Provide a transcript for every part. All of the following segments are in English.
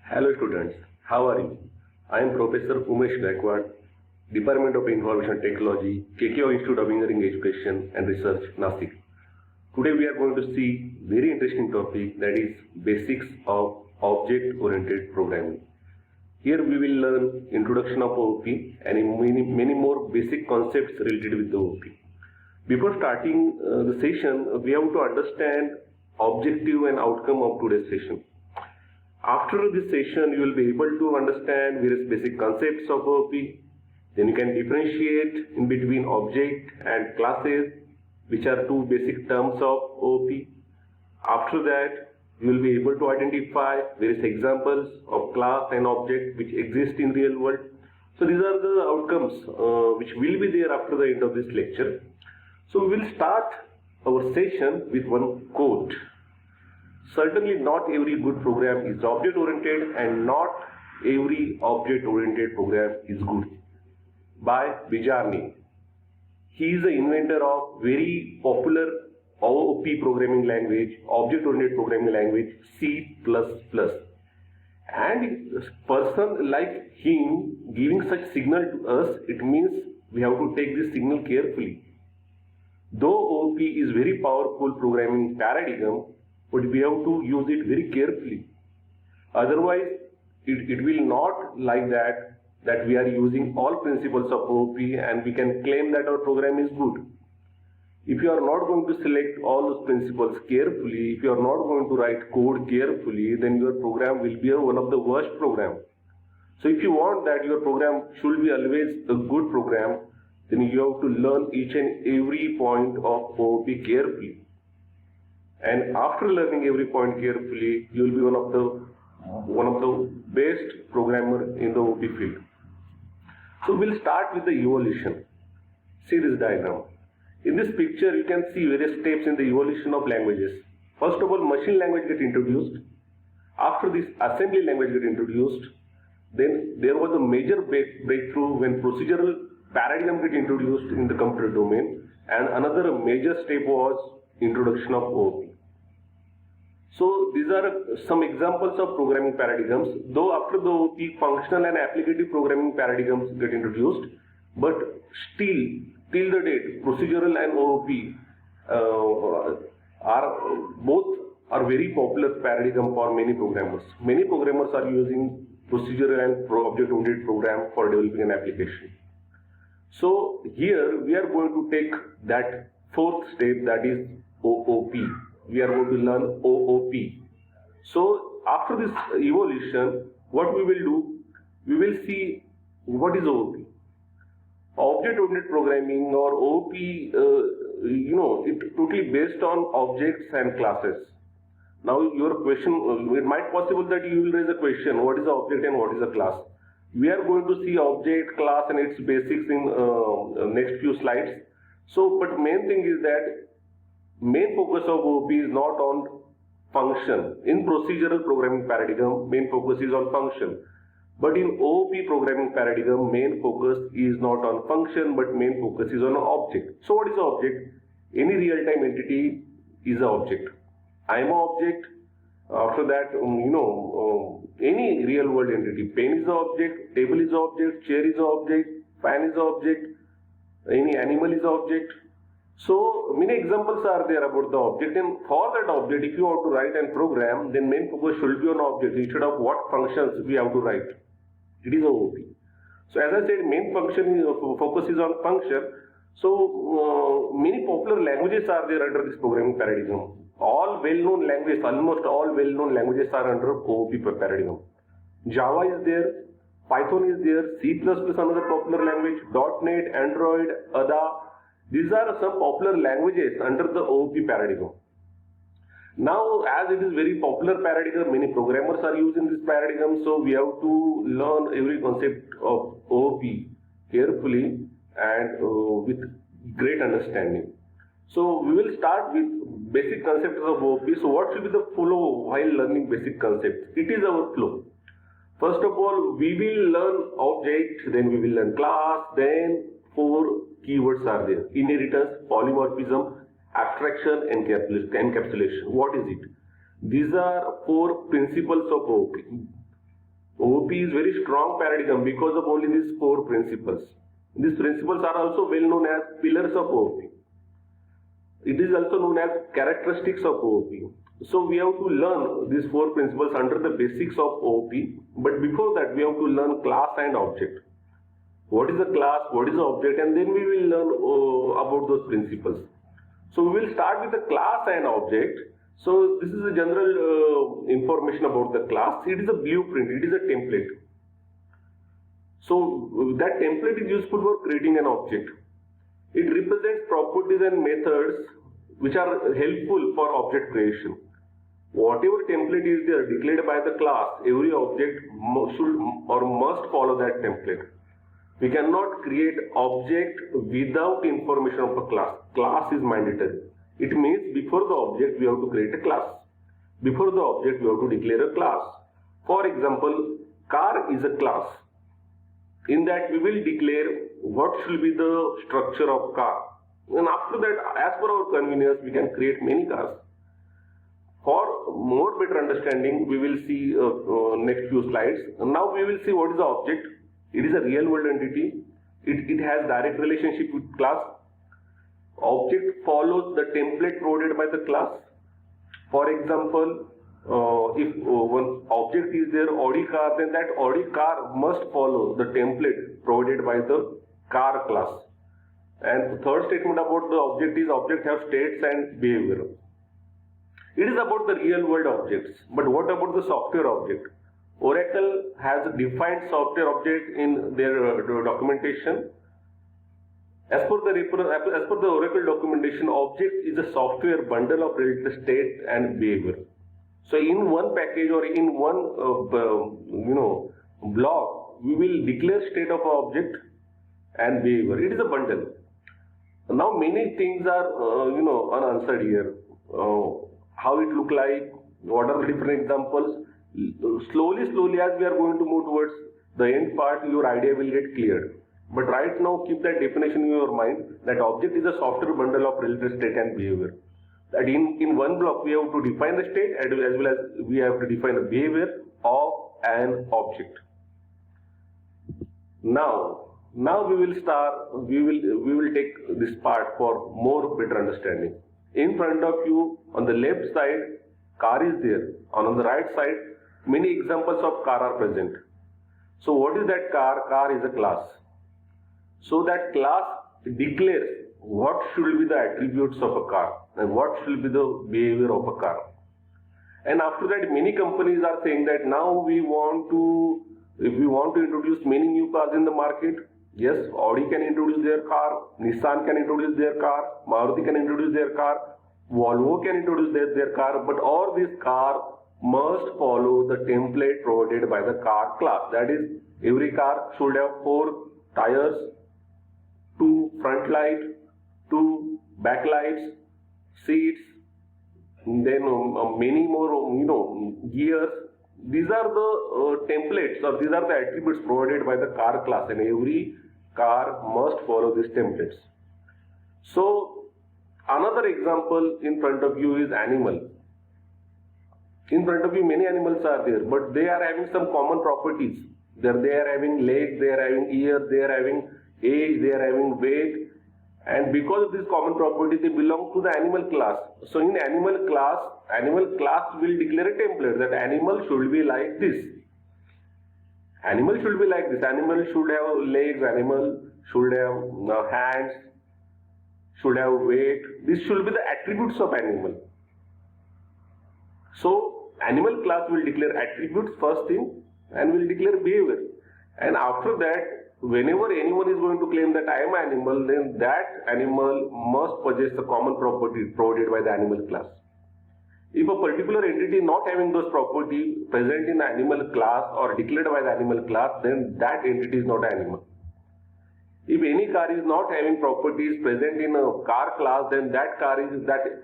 Hello students, how are you? I am Professor Umesh Gaikwad, Department of Information Technology, KKO Institute of Engineering Education and Research, Nasik. Today we are going to see very interesting topic, that is basics of object-oriented programming. Here we will learn introduction of OOP and many more basic concepts related with the OOP. Before starting the session, we have to understand objective and outcome of today's session. After this session, you will be able to understand various basic concepts of OOP. Then you can differentiate in between object and classes, which are two basic terms of OOP. After that, you will be able to identify various examples of class and object which exist in real world. So these are the outcomes which will be there after the end of this lecture. So we will start our session with one quote. Certainly not every good program is object-oriented and not every object-oriented program is good. By BEHAVIOUR. He is the inventor of very popular OOP programming language, object-oriented programming language, C++. And a person like him giving such signal to us, it means we have to take this signal carefully. Though OOP is very powerful programming paradigm, but we have to use it very carefully. Otherwise, it will not like that we are using all principles of OOP and we can claim that our program is good. If you are not going to select all those principles carefully, if you are not going to write code carefully, then your program will be one of the worst program. So if you want that your program should be always a good program, then you have to learn each and every point of OOP carefully. And after learning every point carefully, you will be one of the best programmer in the OOP field. So we'll start with the evolution. See this diagram. In this picture, you can see various steps in the evolution of languages. First of all, machine language get introduced. After this, assembly language get introduced. Then there was a major breakthrough when procedural paradigm get introduced in the computer domain, and another major step was introduction of OOP. So these are some examples of programming paradigms. Though after the OOP, functional and applicative programming paradigms get introduced, but still till the date, procedural and OOP are very popular paradigm for many programmers. Many programmers are using procedural and object-oriented program for developing an application. So here we are going to take that fourth step, that is OOP. We are going to learn OOP. So after this evolution, what we will do, we will see what is OOP. Object-oriented programming or OOP, it totally based on objects and classes. Now your question, it might possible that you will raise a question, what is the object and what is a class? We are going to see object, class and its basics in next few slides. So, but main thing is that main focus of OOP is not on function. In procedural programming paradigm, main focus is on function. But in OOP programming paradigm, main focus is not on function, but main focus is on an object. So what is an object? Any real-time entity is an object. I am an object. After that, any real-world entity. Pen is an object, table is an object, chair is an object, fan is an object, any animal is an object. So many examples are there about the object, and for that object, if you want to write and program, then main focus should be on object instead of what functions we have to write. It is OOP. So as I said, main focus is on function. So many popular languages are there under this programming paradigm. All well-known languages, almost all well-known languages are under OOP paradigm. Java is there, Python is there, C++ another popular language, .NET, Android, Ada. These are some popular languages under the OOP paradigm. Now, as it is very popular paradigm, many programmers are using this paradigm, so we have to learn every concept of OOP carefully and with great understanding. So, we will start with basic concepts of OOP. So, what should be the flow while learning basic concepts? It is our flow. First of all, we will learn object, then we will learn class, then 4 keywords are there: inheritance, polymorphism, abstraction, and encapsulation. What is it? These are 4 principles of OOP. OOP is very strong paradigm because of only these four principles. These principles are also well known as pillars of OOP. It is also known as characteristics of OOP. So we have to learn these four principles under the basics of OOP. But before that, we have to learn class and object. What is the class, what is the object, and then we will learn about those principles. So we will start with the class and object. So this is a general information about the class. It is a blueprint, it is a template. So that template is useful for creating an object. It represents properties and methods which are helpful for object creation. Whatever template is there declared by the class, every object should or must follow that template. We cannot create object without information of a class. Class is mandatory. It means before the object we have to create a class. Before the object we have to declare a class. For example, car is a class. In that we will declare what should be the structure of car. And after that, as per our convenience, we can create many cars. For more better understanding, we will see next few slides. And now we will see what is the object. It is a real world entity. It has direct relationship with class. Object follows the template provided by the class. For example, if one object is there, Audi car, then that Audi car must follow the template provided by the car class. And the third statement about the object is object have states and behavior. It is about the real world objects. But what about the software object? Oracle has defined software object in their documentation. As per the Oracle documentation, object is a software bundle of related state and behavior. So in one package or in one block, we will declare state of object and behavior. It is a bundle. Now many things are unanswered here. How it look like? What are the different examples? Slowly as we are going to move towards the end part, your idea will get cleared. But right now, keep that definition in your mind that object is a software bundle of related state and behavior. That in one block we have to define the state as well as we have to define the behavior of an object. Now we will start. We will take this part for more better understanding. In front of you, on the left side, car is there. On the right side, many examples of car are present. So what is that car? Car is a class. So that class declares what should be the attributes of a car and what should be the behavior of a car. And after that, many companies are saying that now if we want to introduce many new cars in the market, yes, Audi can introduce their car, Nissan can introduce their car, Maruti can introduce their car, Volvo can introduce their car, but all these cars must follow the template provided by the car class. That is, every car should have 4 tires, 2 front lights, 2 back lights, seats, then many more gears. These are the templates or these are the attributes provided by the car class, and every car must follow these templates. So another example in front of you is animal. In front of you many animals are there, but they are having some common properties. They are having legs, they are having ears, they are having age, they are having weight, and because of these common properties they belong to the animal class. So in animal class will declare a template that animal should be like this. Animal should be like this. Animal should have legs, animal should have hands, should have weight. This should be the attributes of animal. So animal class will declare attributes first thing and will declare behavior. And after that, whenever anyone is going to claim that I am an animal, then that animal must possess the common property provided by the animal class. If a particular entity not having those properties present in the animal class or declared by the animal class, then that entity is not an animal. If any car is not having properties present in a car class, then that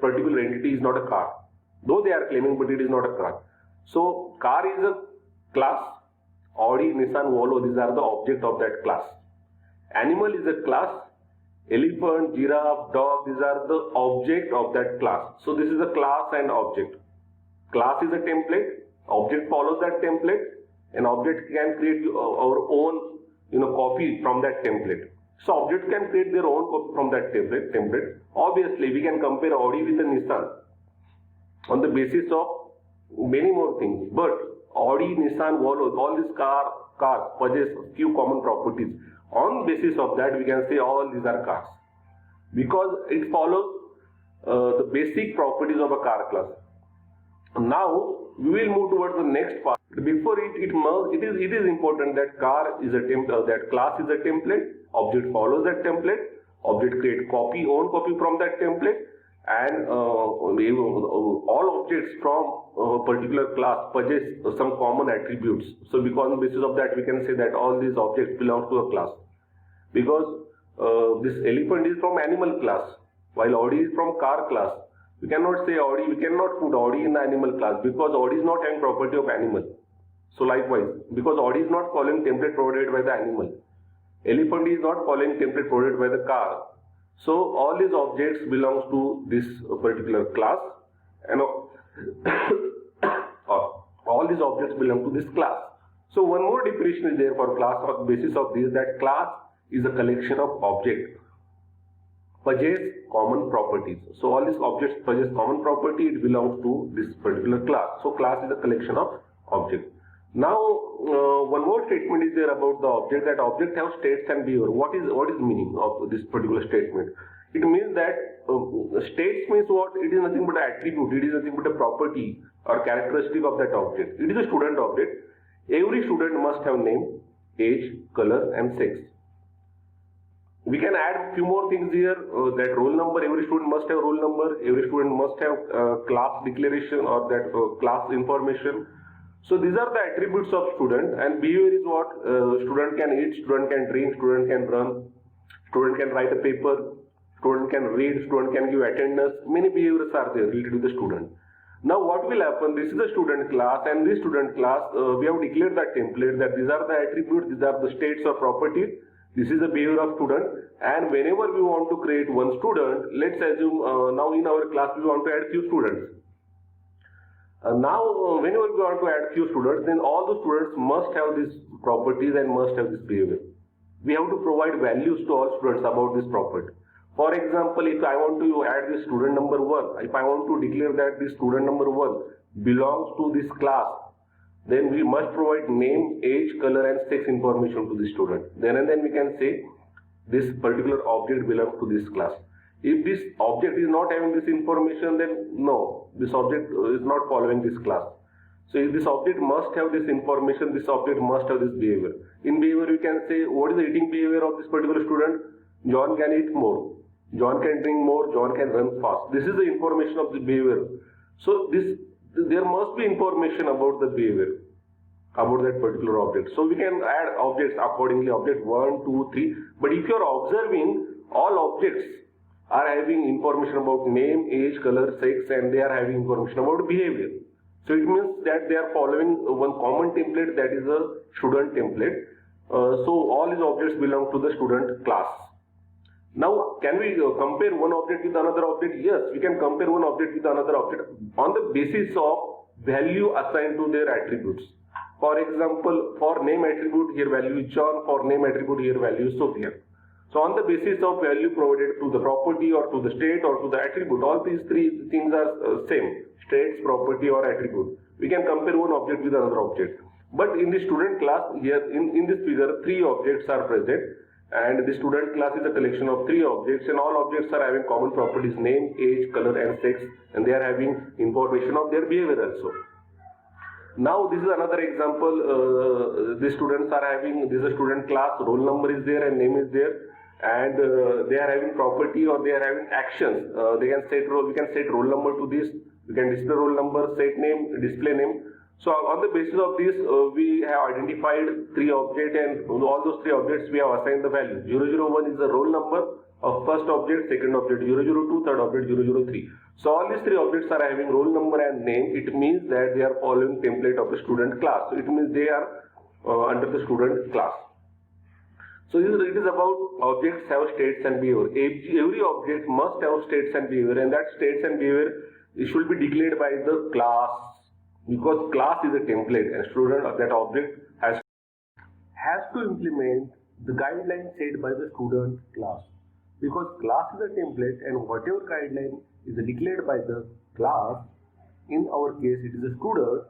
particular entity is not a car. Though they are claiming, but it is not a car. So car is a class. Audi, Nissan, Volvo, these are the object of that class. Animal is a class. Elephant, giraffe, dog, these are the object of that class. So this is a class and object. Class is a template. Object follows that template. An object can create our own copy from that template. So objects can create their own copy from that template. Obviously, we can compare Audi with a Nissan on the basis of many more things. But Audi, Nissan, Volvo, all these cars possess few common properties. On basis of that, we can say all these are cars because it follows the basic properties of a car class. Now we will move towards the next part. Before it is important that car is a template, that class is a template. Object follows that template. Object create own copy from that template, and all objects from a particular class possess some common attributes. So because on the basis of that, we can say that all these objects belong to a class. Because this elephant is from animal class, while Audi is from car class. We cannot say Audi, we cannot put Audi in the animal class because Audi is not having property of animal. So likewise, because Audi is not following template provided by the animal, elephant is not following template provided by the car. So all these objects belongs to this particular class, and all these objects belong to this class. So one more definition is there for class on the basis of this, that class is a collection of objects possess common properties. So all these objects possess common property, it belongs to this particular class. So class is a collection of objects. Now one more statement is there about the object, that object have states and behavior. What is meaning of this particular statement? It means that states means what? It is nothing but an attribute, it is nothing but a property or characteristic of that object. It is a student object. Every student must have name, age, color and sex. We can add few more things here, that roll number, every student must have roll number, every student must have class declaration or that class information. So these are the attributes of student, and behavior is what? Student can eat, student can drink, student can run, student can write a paper, student can read, student can give attendance. Many behaviors are there related to the student. Now what will happen? This is a student class, and this student class, we have declared that template that these are the attributes, these are the states or properties. This is the behavior of student, and whenever we want to create one student, let's assume now in our class we want to add few students. Whenever we want to add few students, then all the students must have these properties and must have this behavior. We have to provide values to all students about this property. For example, if I want to add this student number 1, if I want to declare that this student number 1 belongs to this class, then we must provide name, age, color and sex information to the student. Then we can say this particular object belongs to this class. If this object is not having this information, then no, this object is not following this class. So if this object must have this information, this object must have this behavior. In behavior, we can say what is the eating behavior of this particular student? John can eat more, John can drink more, John can run fast. This is the information of the behavior. So there must be information about the behavior, about that particular object. So we can add objects accordingly, object 1, 2, 3. But if you are observing, all objects are having information about name, age, color, sex, and they are having information about behavior. So it means that they are following one common template, that is a student template. So all these objects belong to the student class. Now, can we compare one object with another object? Yes, we can compare one object with another object on the basis of value assigned to their attributes. For example, for name attribute, here value is John. For name attribute, here value is Sophia. So on the basis of value provided to the property or to the state or to the attribute, all these three things are same: states, property or attribute. We can compare one object with another object. But in the student class, here in this figure, 3 objects are present, and the student class is a collection of 3 objects, and all objects are having common properties: name, age, color and sex, and they are having information of their behavior also. Now this is another example. The students are having, this is a student class, roll number is there and name is there, and they are having property or they are having actions. We can set roll number to this, we can display roll number, set name, display name. So on the basis of this, we have identified 3 objects, and all those 3 objects we have assigned the value. 001 is the roll number of first object, second object 002, third object 003. So all these 3 objects are having roll number and name. It means that they are following template of the student class. So it means they are under the student class. So it is about objects have states and behavior. Every object must have states and behavior, and that states and behavior, it should be declared by the class. because class is a template and student of that object has to implement the guidelines set by the student class, because class is a template and whatever guideline is declared by the class, in our case it is a student,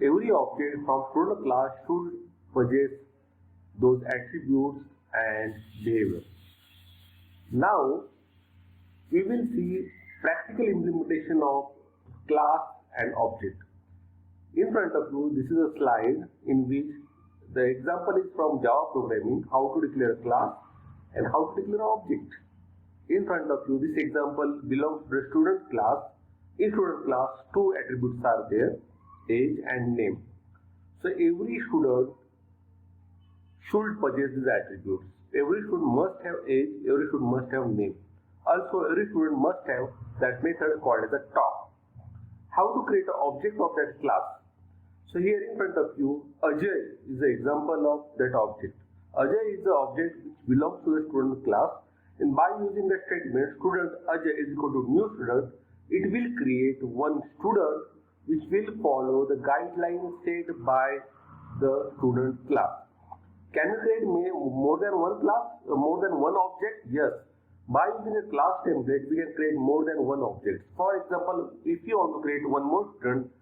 every object from student class should possess those attributes and behavior. Now we will see practical implementation of class and object. In front of you, this is a slide in which the example is from Java programming, how to declare a class and how to declare an object. In front of you, this example belongs to the student class. In student class, two attributes are there, age and name. So every student should possess these attributes. Every student must have age, every student must have name. Also, every student must have that method called as a top. How to create an object of that class? So here in front of you, Ajay is the example of that object. Ajay is the object which belongs to the student class, and by using the statement student Ajay is equal to new student, it will create one student which will follow the guidelines set by the student class. Can we create more than one class, more than one object? Yes. By using a class template, we can create more than one object. For example, if you want to create one more student,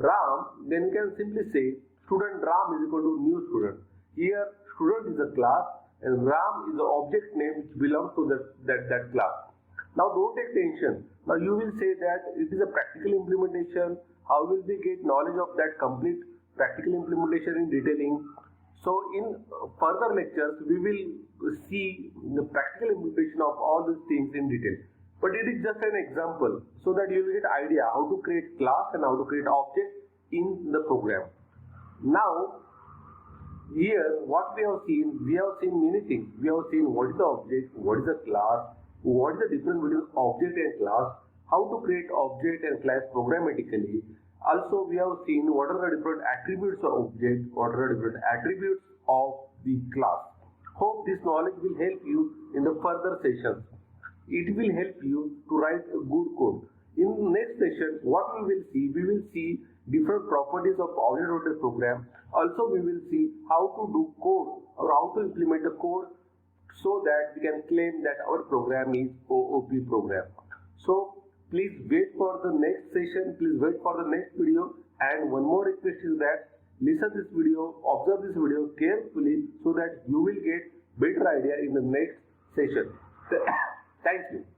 Ram, then you can simply say student Ram is equal to new student. Here student is a class and Ram is the object name which belongs to that class. Now don't take tension. Now you will say that it is a practical implementation. How will we get knowledge of that complete practical implementation in detailing? So in further lectures we will see the practical implementation of all these things in detail. But it is just an example so that you will get idea how to create class and how to create object in the program. Now, here what we have seen many things. We have seen what is the object, what is the class, what is the difference between object and class, how to create object and class programmatically. Also, we have seen what are the different attributes of object, what are the different attributes of the class. Hope this knowledge will help you in the further sessions. It will help you to write a good code. In the next session, what we will see different properties of object-oriented program. Also, we will see how to do code or how to implement a code so that we can claim that our program is OOP program. So, please wait for the next session. Please wait for the next video. And one more request is that listen this video, observe this video carefully so that you will get better idea in the next session. Thank you.